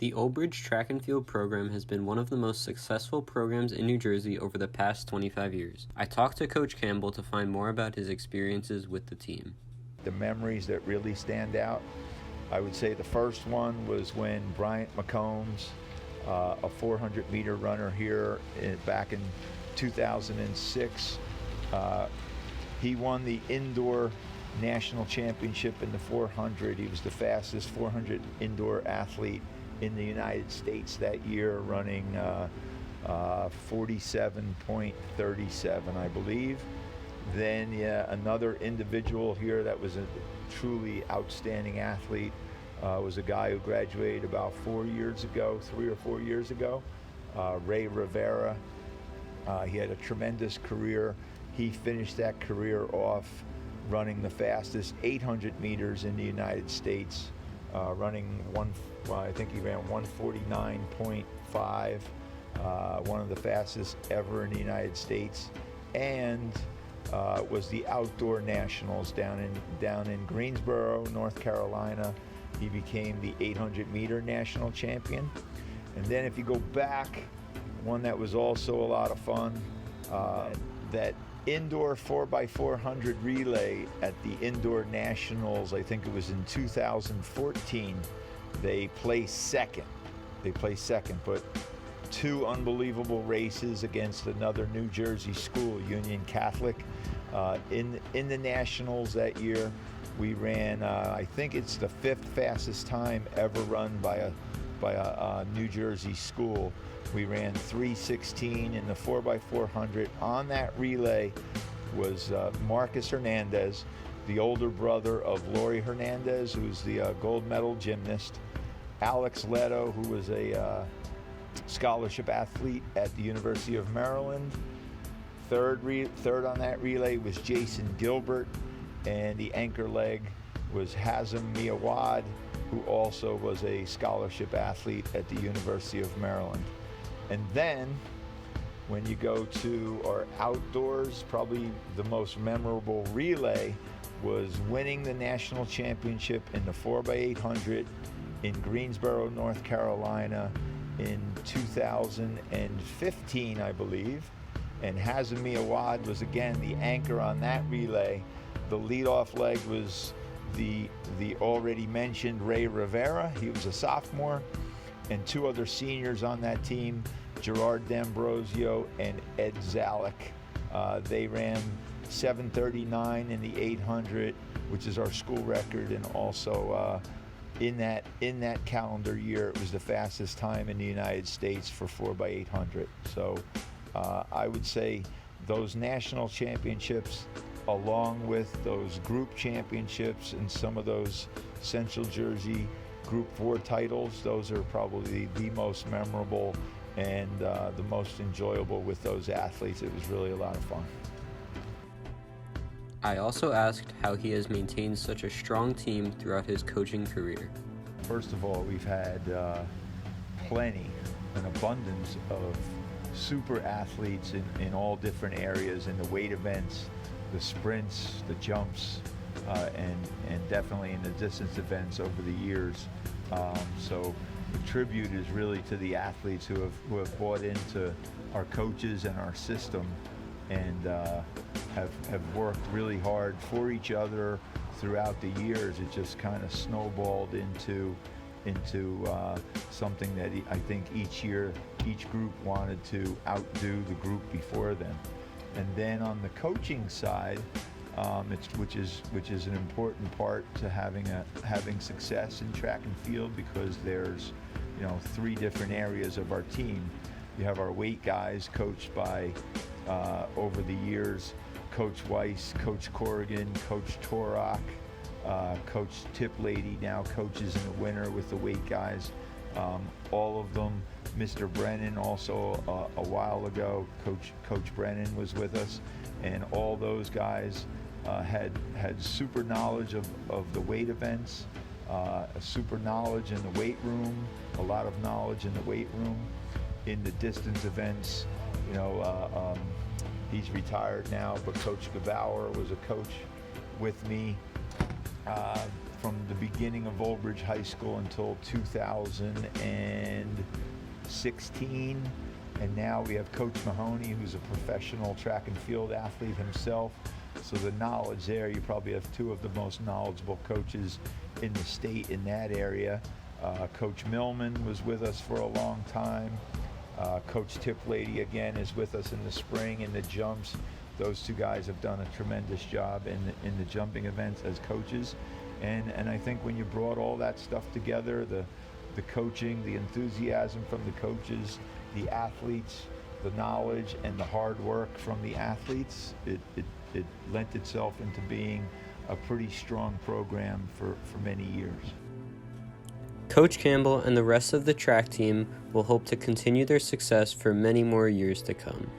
The Old Bridge track and field program has been one of the most successful programs in New Jersey over the past 25 years. I talked to Coach Campbell to find more about his experiences with the team. The memories that really stand out, I would say the first one was when Bryant McCombs, a 400-meter runner here back in 2006, he won the indoor national championship in the 400. He was the fastest 400 indoor athlete in the United States that year, running 47.37, I believe. Then another individual here that was a truly outstanding athlete was a guy who graduated about 3 or 4 years ago, Ray Rivera. He had a tremendous career. He finished that career off running the fastest 800 meters in the United States, I think he ran 149.5, one of the fastest ever in the United States, and was the outdoor nationals down in Greensboro, North Carolina. He became the 800-meter national champion. And then if you go back, one that was also a lot of fun, that indoor 4x400 relay at the indoor nationals, I think it was in 2014, they placed second, but two unbelievable races against another New Jersey school, Union Catholic. In the nationals that year, we ran, I think it's the 5th fastest time ever run by a New Jersey school. We ran 3:16 in the 4x400. On that relay was Marcus Hernandez, the older brother of Lori Hernandez, who's the gold medal gymnast. Alex Leto, who was a scholarship athlete at the University of Maryland. Third on that relay was Jason Gilbert, and the anchor leg was Hazem Miawad, who also was a scholarship athlete at the University of Maryland. And then when you go to our outdoors, probably the most memorable relay was winning the national championship in the 4x800 in Greensboro, North Carolina in 2015, I believe. And Hazem Miawad was again the anchor on that relay. The leadoff leg was the already mentioned Ray Rivera. He was a sophomore, and two other seniors on that team, Gerard D'Ambrosio and Ed Zalek. They ran 7:39 in the 800, which is our school record, and also in that calendar year, it was the fastest time in the United States for 4x800. So I would say those national championships, along with those group championships and some of those Central Jersey Group 4 titles, those are probably the most memorable and the most enjoyable with those athletes. It was really a lot of fun. I also asked how he has maintained such a strong team throughout his coaching career. First of all, we've had an abundance of super athletes in all different areas, in the weight events, the sprints, the jumps, and definitely in the distance events over the years. So the tribute is really to the athletes who have bought into our coaches and our system, and have worked really hard for each other throughout the years. It just kind of snowballed into something that I think each year each group wanted to outdo the group before them. And then on the coaching side, which is an important part to having success in track and field, because there's 3 different areas of our team. You have our weight guys coached by over the years Coach Weiss, Coach Corrigan, Coach Torok, Coach Tiplady now coaches in the winter with the weight guys. All of them. Mr. Brennan also a while ago, Coach Brennan was with us, and all those guys had super knowledge of the weight events, a super knowledge in the weight room, a lot of knowledge in the weight room. In the distance events, he's retired now, but Coach Gebauer was a coach with me from the beginning of Old Bridge High School until 2016. And now we have Coach Mahoney, who's a professional track and field athlete himself. So the knowledge there, you probably have two of the most knowledgeable coaches in the state in that area. Coach Millman was with us for a long time. Coach Tiplady again is with us in the spring in the jumps. Those two guys have done a tremendous job in the jumping events as coaches. And I think when you brought all that stuff together, the coaching, the enthusiasm from the coaches, the athletes, the knowledge and the hard work from the athletes, it lent itself into being a pretty strong program for many years. Coach Campbell and the rest of the track team will hope to continue their success for many more years to come.